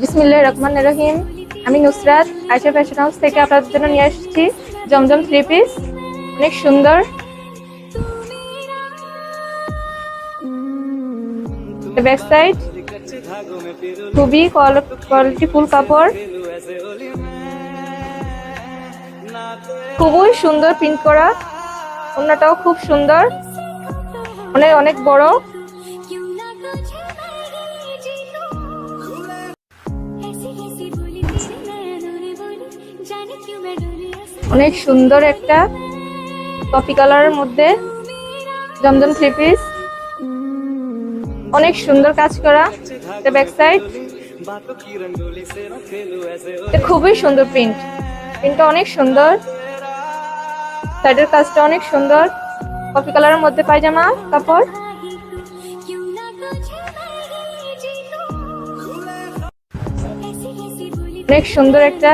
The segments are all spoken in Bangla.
বিসমিল্লাহির রহমানির রহিম। আমি নুসরাত আয়েশা ফ্যাশন হাউস থেকে আপনাদের জন্য নিয়ে এসেছি জমজম থ্রি পিস। অনেক সুন্দর ব্যাক সাইড, খুবই কোয়ালিটিফুল কাপড়, খুবই সুন্দর প্রিন্ট করা। ওড়নাটাও খুব সুন্দর, অনেক অনেক বড়। অনেক সুন্দর একটা কফি কালারের মধ্যে জমজম থ্রি পিস, অনেক সুন্দর কাজ করা। ব্যাক সাইড খুবই সুন্দর, প্রিন্টটা অনেক সুন্দর, সাইডের কাজটা অনেক সুন্দর। কফি কালারের মধ্যে পায়জামা কাপড়, অনেক সুন্দর একটা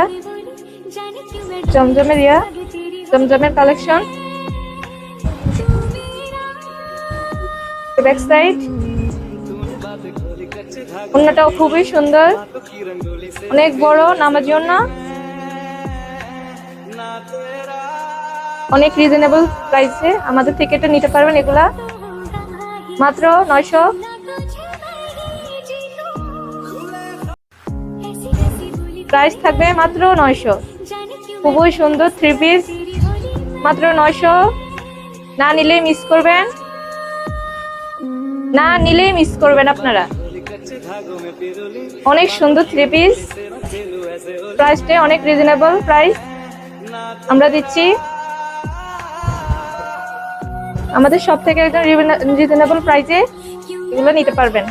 জমজমের কালেকশন। ব্যাক সাইড ওড়নাটাও খুবই সুন্দর, অনেক বড় নামাজি ওড়না, অনেক রিজনেবল প্রাইসে আমাদের থেকে এটা নিতে পারবেন। এগুলা মাত্র 900। প্রাইস থাকবে মাত্র 900। খুবই সুন্দর থ্রি পিস, মাত্র 900। না নিলেই মিস করবেন আপনারা। অনেক সুন্দর থ্রি পিস, প্রাইসটা অনেক রিজনেবল প্রাইস আমরা দিচ্ছি। আমাদের সব থেকে একদম রিজনেবল প্রাইসে এগুলো নিতে পারবেন।